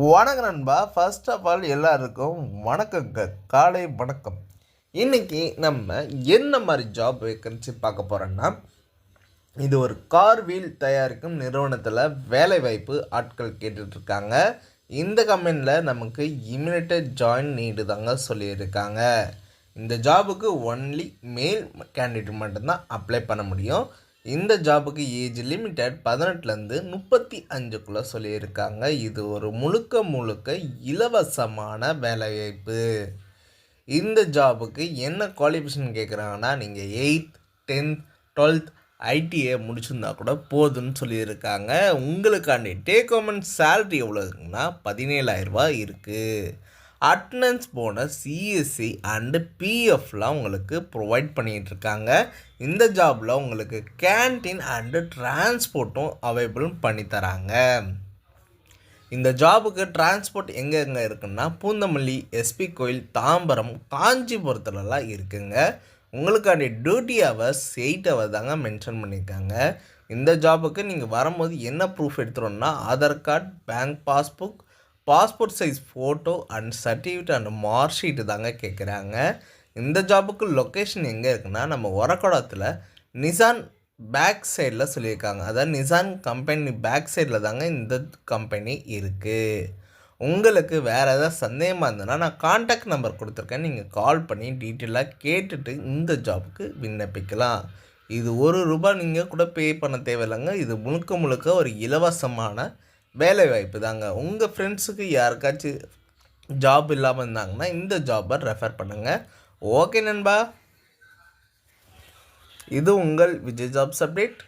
வணக்கம் நண்பா. First of all எல்லாருக்கும் வணக்கங்க, காலை வணக்கம். இன்றைக்கி நம்ம என்ன மாதிரி ஜாப் வேக்கன்சி பார்க்க போகிறோன்னா, இது ஒரு கார் வீல் தயாரிக்கும் நிறுவனத்தில் வேலைவாய்ப்பு ஆட்கள் கேட்டுட்ருக்காங்க. இந்த கம்பெனியில் நமக்கு இமிடியேட் ஜாயின் நீடு தாங்க சொல்லியிருக்காங்க. இந்த ஜாபுக்கு ஒன்லி மேல் கேண்டிடேட் மட்டும்தான் அப்ளை பண்ண முடியும். இந்த ஜாபுக்கு ஏஜ் லிமிட்டட் 18லேருந்து 35க்குள்ளே சொல்லியிருக்காங்க. இது ஒரு முழுக்க இலவசமான வேலைவாய்ப்பு. இந்த ஜாபுக்கு என்ன குவாலிஃபிகேஷன் கேட்குறாங்கன்னா, நீங்கள் 8th 10th 12th ஐடிஐ முடிச்சிருந்தா கூட போதும்னு சொல்லியிருக்காங்க. உங்களுக்காண்டி டேக் ஹோம் சேலரி எவ்வளோ இருக்குன்னா 17,000 இருக்குது. அட்டனன்ஸ் போனஸ், சிஎஸ்சி அண்டு பிஎஃப்லாம் உங்களுக்கு ப்ரொவைட் பண்ணிகிட்ருக்காங்க. இந்த ஜாபில் உங்களுக்கு கேன்டீன் அண்டு டிரான்ஸ்போர்ட்டும் அவைலபிள் பண்ணித்தராங்க. இந்த ஜாபுக்கு டிரான்ஸ்போர்ட் எங்கெங்கே இருக்குன்னா, பூந்தமல்லி, எஸ்பி கோயில், தாம்பரம், காஞ்சிபுரத்துலலாம் இருக்குங்க. உங்களுக்காண்டி டியூட்டி ஹவர்ஸ் 8 ஹவர் தாங்க மென்ஷன் பண்ணியிருக்காங்க. இந்த ஜாபுக்கு நீங்கள் வரும்போது என்ன ப்ரூஃப் எடுத்துகிறோன்னா, Aadhaar card, bank passport size photo and certificate and mark sheet தாங்க கேட்குறாங்க. இந்த ஜாபுக்கு லொக்கேஷன் எங்கே இருக்குன்னா, நம்ம ஒரக்கோடத்தில் நிசான் பேக் சைடில் சொல்லியிருக்காங்க. அதாவது நிசான் கம்பெனி பேக் சைடில் தாங்க இந்த கம்பெனி இருக்குது. உங்களுக்கு வேறு ஏதாவது சந்தேகமாக இருந்ததுன்னா நான் கான்டாக்ட் நம்பர் கொடுத்துருக்கேன். நீங்கள் கால் பண்ணி டீட்டெயிலாக கேட்டுட்டு இந்த ஜாபுக்கு விண்ணப்பிக்கலாம். இது ₹1 நீங்கள் கூட பே பண்ண தேவையில்லைங்க. இது முழுக்க ஒரு இலவசமான வேலைவாய்ப்பு தாங்க. உங்கள் ஃப்ரெண்ட்ஸுக்கு யாருக்காச்சும் ஜாப் இல்லாமல் இருந்தாங்கன்னா இந்த ஜாப்பை ரெஃபர் பண்ணுங்கள். ஓகே நண்பா, இது உங்கள் விஜய் ஜாப்ஸ் அப்டேட்.